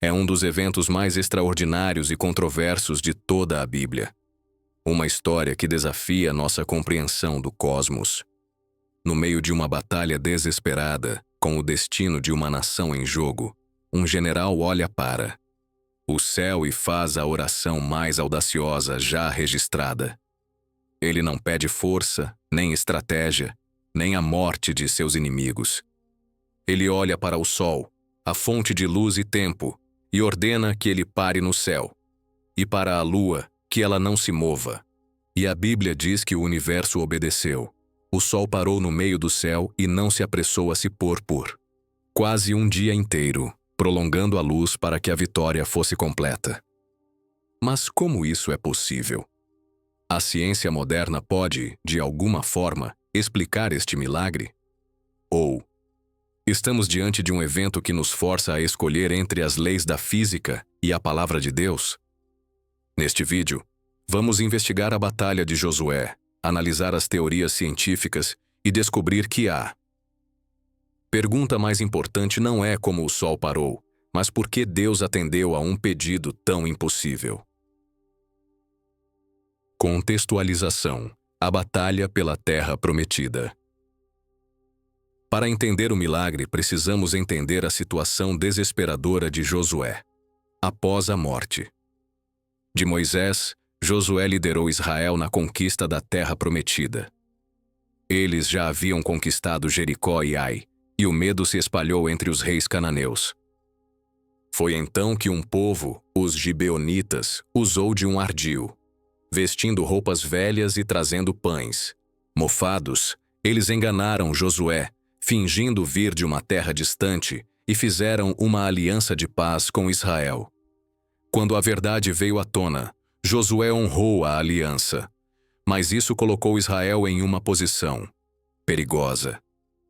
É um dos eventos mais extraordinários e controversos de toda a Bíblia. Uma história que desafia nossa compreensão do cosmos. No meio de uma batalha desesperada, com o destino de uma nação em jogo, um general olha para o céu e faz a oração mais audaciosa já registrada. Ele não pede força, nem estratégia, nem a morte de seus inimigos. Ele olha para o sol, a fonte de luz e tempo, e ordena que ele pare no céu, e para a lua, que ela não se mova. E a Bíblia diz que o universo obedeceu. O sol parou no meio do céu e não se apressou a se pôr por quase um dia inteiro, prolongando a luz para que a vitória fosse completa. Mas como isso é possível? A ciência moderna pode, de alguma forma, explicar este milagre? Ou estamos diante de um evento que nos força a escolher entre as leis da física e a palavra de Deus? Neste vídeo, vamos investigar a batalha de Josué, analisar as teorias científicas e descobrir que a pergunta mais importante não é como o sol parou, mas por que Deus atendeu a um pedido tão impossível. Contextualização: a batalha pela Terra Prometida. Para entender o milagre, precisamos entender a situação desesperadora de Josué. Após a morte de Moisés, Josué liderou Israel na conquista da Terra Prometida. Eles já haviam conquistado Jericó e Ai, e o medo se espalhou entre os reis cananeus. Foi então que um povo, os gibeonitas, usou de um ardil. Vestindo roupas velhas e trazendo pães mofados, eles enganaram Josué, fingindo vir de uma terra distante, e fizeram uma aliança de paz com Israel. Quando a verdade veio à tona, Josué honrou a aliança, mas isso colocou Israel em uma posição perigosa.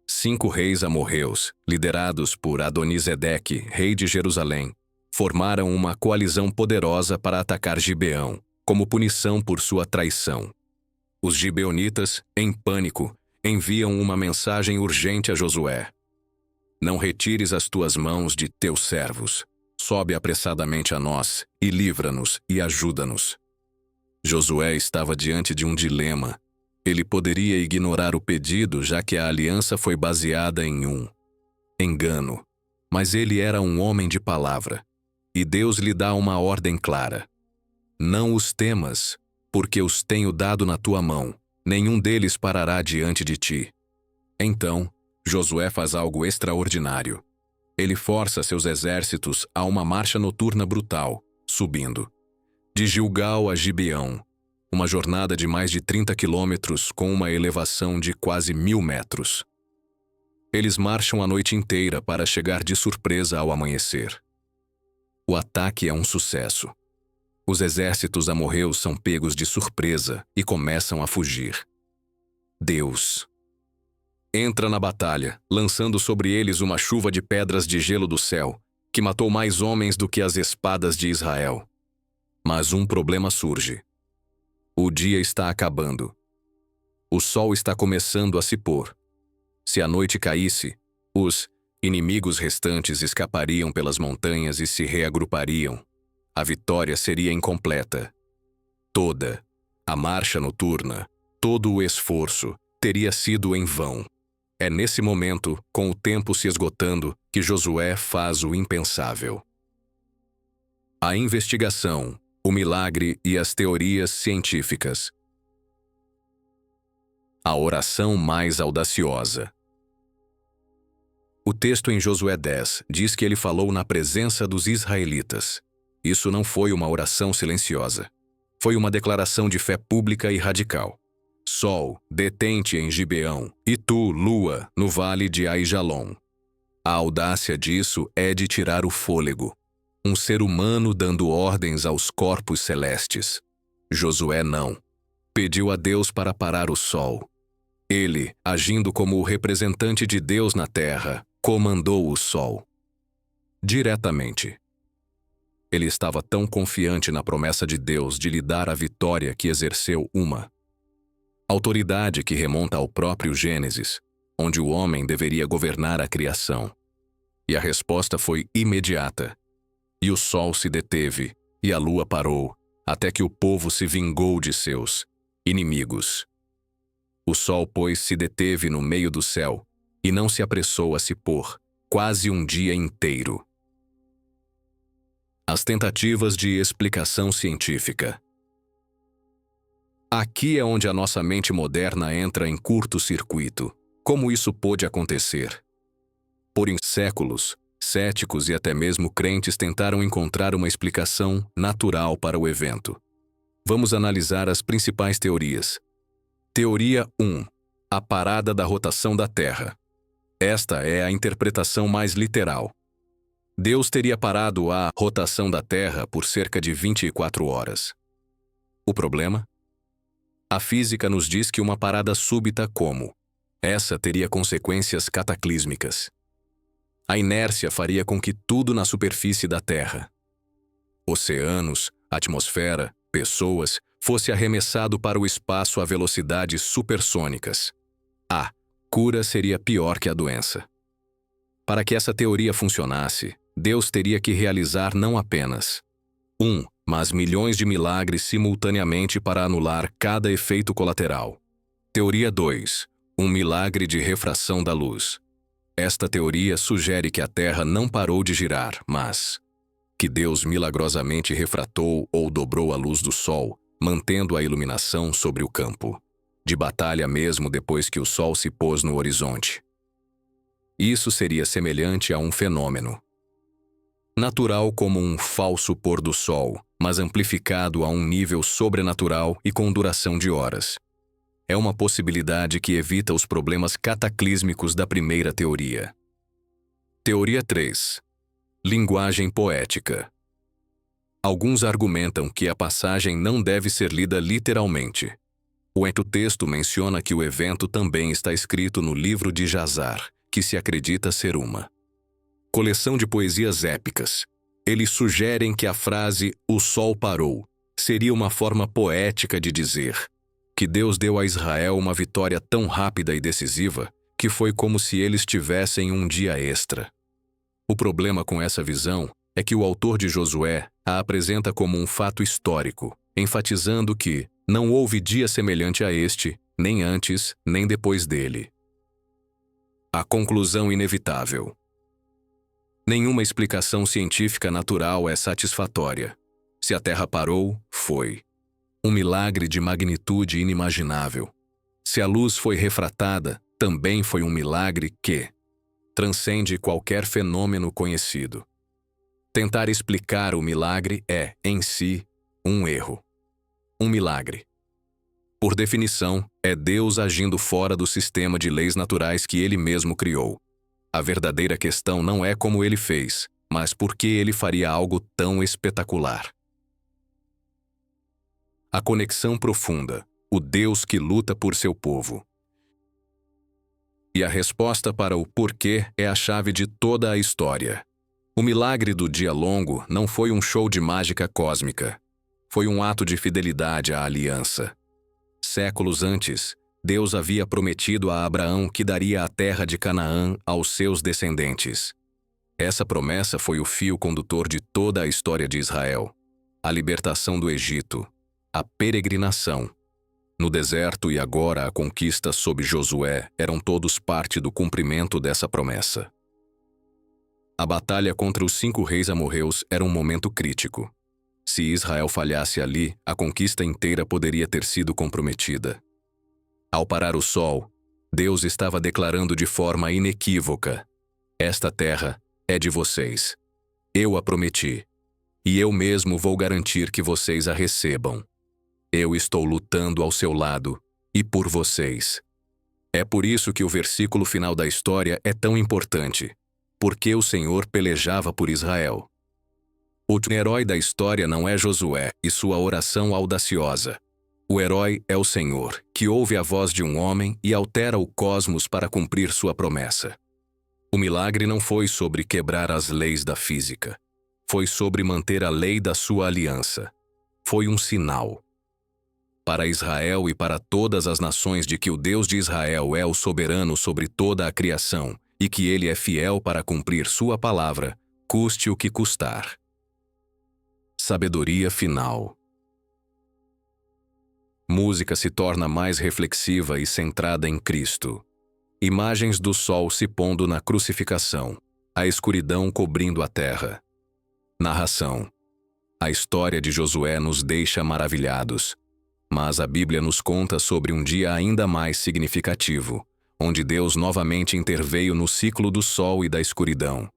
5 reis amorreus, liderados por Adonisedeque, rei de Jerusalém, formaram uma coalizão poderosa para atacar Gibeão, como punição por sua traição. Os gibeonitas, em pânico, enviam uma mensagem urgente a Josué: não retires as tuas mãos de teus servos. Sobe apressadamente a nós, e livra-nos e ajuda-nos. Josué estava diante de um dilema. Ele poderia ignorar o pedido, já que a aliança foi baseada em um engano. Mas ele era um homem de palavra, e Deus lhe dá uma ordem clara: não os temas, porque os tenho dado na tua mão, nenhum deles parará diante de ti. Então, Josué faz algo extraordinário. Ele força seus exércitos a uma marcha noturna brutal, subindo de Gilgal a Gibeão, uma jornada de mais de 30 quilômetros com uma elevação de quase 1000 metros. Eles marcham a noite inteira para chegar de surpresa ao amanhecer. O ataque é um sucesso. Os exércitos amorreus são pegos de surpresa e começam a fugir. Deus entra na batalha, lançando sobre eles uma chuva de pedras de gelo do céu, que matou mais homens do que as espadas de Israel. Mas um problema surge. O dia está acabando. O sol está começando a se pôr. Se a noite caísse, os inimigos restantes escapariam pelas montanhas e se reagrupariam. A vitória seria incompleta. Toda a marcha noturna, todo o esforço, teria sido em vão. É nesse momento, com o tempo se esgotando, que Josué faz o impensável. A investigação, o milagre e as teorias científicas. A oração mais audaciosa. O texto em Josué 10 diz que ele falou na presença dos israelitas. Isso não foi uma oração silenciosa. Foi uma declaração de fé pública e radical. Sol, detente em Gibeão, e tu, lua, no vale de Aijalon. A audácia disso é de tirar o fôlego. Um ser humano dando ordens aos corpos celestes. Josué não. Pediu a Deus para parar o sol. Ele, agindo como o representante de Deus na terra, comandou o sol. Diretamente. Ele estava tão confiante na promessa de Deus de lhe dar a vitória que exerceu uma autoridade que remonta ao próprio Gênesis, onde o homem deveria governar a criação. E a resposta foi imediata. E o sol se deteve, e a lua parou, até que o povo se vingou de seus inimigos. O sol, pois, se deteve no meio do céu, e não se apressou a se pôr, quase um dia inteiro. As tentativas de explicação científica. Aqui é onde a nossa mente moderna entra em curto-circuito. Como isso pôde acontecer? Por séculos, céticos e até mesmo crentes tentaram encontrar uma explicação natural para o evento. Vamos analisar as principais teorias. Teoria 1. A parada da rotação da Terra. Esta é a interpretação mais literal. Deus teria parado a rotação da Terra por cerca de 24 horas. O problema? A física nos diz que uma parada súbita como essa teria consequências cataclísmicas. A inércia faria com que tudo na superfície da Terra, oceanos, atmosfera, pessoas, fosse arremessado para o espaço a velocidades supersônicas. A cura seria pior que a doença. Para que essa teoria funcionasse, Deus teria que realizar não apenas mas milhões de milagres simultaneamente para anular cada efeito colateral. Teoria 2. Um milagre de refração da luz. Esta teoria sugere que a Terra não parou de girar, mas que Deus milagrosamente refratou ou dobrou a luz do Sol, mantendo a iluminação sobre o campo de batalha mesmo depois que o Sol se pôs no horizonte. Isso seria semelhante a um fenômeno natural como um falso pôr do sol, mas amplificado a um nível sobrenatural e com duração de horas. É uma possibilidade que evita os problemas cataclísmicos da primeira teoria. Teoria 3. Linguagem poética. Alguns argumentam que a passagem não deve ser lida literalmente. O texto menciona que o evento também está escrito no livro de Jazar, que se acredita ser uma coleção de poesias épicas. Eles sugerem que a frase "o sol parou" seria uma forma poética de dizer que Deus deu a Israel uma vitória tão rápida e decisiva que foi como se eles tivessem um dia extra. O problema com essa visão é que o autor de Josué a apresenta como um fato histórico, enfatizando que não houve dia semelhante a este, nem antes, nem depois dele. A conclusão inevitável. Nenhuma explicação científica natural é satisfatória. Se a Terra parou, foi um milagre de magnitude inimaginável. Se a luz foi refratada, também foi um milagre que transcende qualquer fenômeno conhecido. Tentar explicar o milagre é, em si, um erro. Um milagre, por definição, é Deus agindo fora do sistema de leis naturais que Ele mesmo criou. A verdadeira questão não é como Ele fez, mas por que Ele faria algo tão espetacular. A conexão profunda, o Deus que luta por seu povo. E a resposta para o porquê é a chave de toda a história. O milagre do dia longo não foi um show de mágica cósmica. Foi um ato de fidelidade à aliança. Séculos antes, Deus havia prometido a Abraão que daria a terra de Canaã aos seus descendentes. Essa promessa foi o fio condutor de toda a história de Israel. A libertação do Egito, a peregrinação no deserto e agora a conquista sob Josué eram todos parte do cumprimento dessa promessa. A batalha contra os 5 reis amorreus era um momento crítico. Se Israel falhasse ali, a conquista inteira poderia ter sido comprometida. Ao parar o sol, Deus estava declarando de forma inequívoca: esta terra é de vocês. Eu a prometi. E eu mesmo vou garantir que vocês a recebam. Eu estou lutando ao seu lado e por vocês. É por isso que o versículo final da história é tão importante. Porque o Senhor pelejava por Israel. O herói da história não é Josué e sua oração audaciosa. O herói é o Senhor, que ouve a voz de um homem e altera o cosmos para cumprir sua promessa. O milagre não foi sobre quebrar as leis da física. Foi sobre manter a lei da sua aliança. Foi um sinal para Israel e para todas as nações de que o Deus de Israel é o soberano sobre toda a criação e que ele é fiel para cumprir sua palavra, custe o que custar. Sabedoria final. Música se torna mais reflexiva e centrada em Cristo. Imagens do sol se pondo na crucificação, a escuridão cobrindo a terra. Narração. A história de Josué nos deixa maravilhados, mas a Bíblia nos conta sobre um dia ainda mais significativo, onde Deus novamente interveio no ciclo do sol e da escuridão.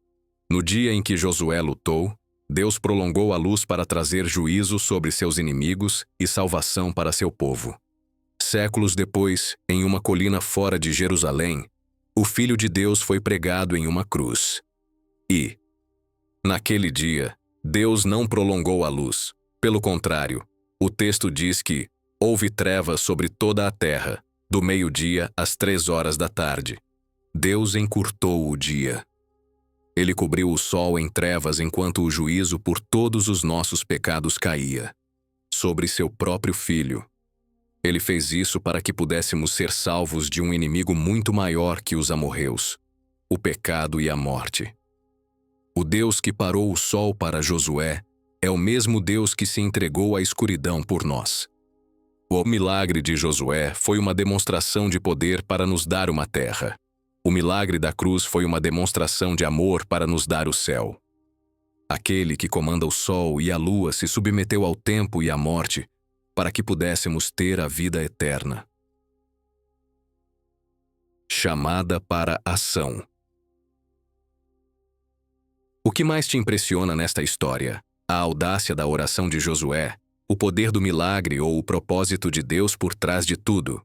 No dia em que Josué lutou, Deus prolongou a luz para trazer juízo sobre seus inimigos e salvação para seu povo. Séculos depois, em uma colina fora de Jerusalém, o Filho de Deus foi pregado em uma cruz. E, naquele dia, Deus não prolongou a luz. Pelo contrário, o texto diz que houve trevas sobre toda a terra, do meio-dia às 3 horas da tarde. Deus encurtou o dia. Ele cobriu o sol em trevas enquanto o juízo por todos os nossos pecados caía sobre seu próprio Filho. Ele fez isso para que pudéssemos ser salvos de um inimigo muito maior que os amorreus, o pecado e a morte. O Deus que parou o sol para Josué é o mesmo Deus que se entregou à escuridão por nós. O milagre de Josué foi uma demonstração de poder para nos dar uma terra. O milagre da cruz foi uma demonstração de amor para nos dar o céu. Aquele que comanda o sol e a lua se submeteu ao tempo e à morte para que pudéssemos ter a vida eterna. Chamada para ação. O que mais te impressiona nesta história? A audácia da oração de Josué, o poder do milagre ou o propósito de Deus por trás de tudo?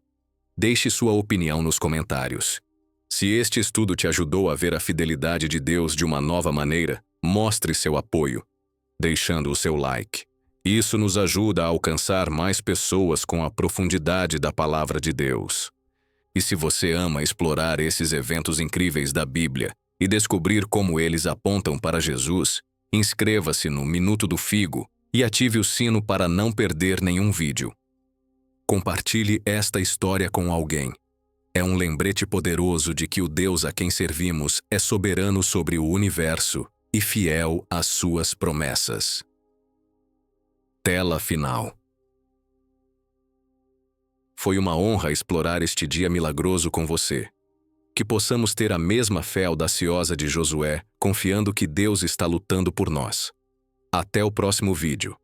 Deixe sua opinião nos comentários. Se este estudo te ajudou a ver a fidelidade de Deus de uma nova maneira, mostre seu apoio, deixando o seu like. Isso nos ajuda a alcançar mais pessoas com a profundidade da palavra de Deus. E se você ama explorar esses eventos incríveis da Bíblia e descobrir como eles apontam para Jesus, inscreva-se no Minuto do Figo e ative o sino para não perder nenhum vídeo. Compartilhe esta história com alguém. É um lembrete poderoso de que o Deus a quem servimos é soberano sobre o universo e fiel às suas promessas. Tela final. Foi uma honra explorar este dia milagroso com você. Que possamos ter a mesma fé audaciosa de Josué, confiando que Deus está lutando por nós. Até o próximo vídeo.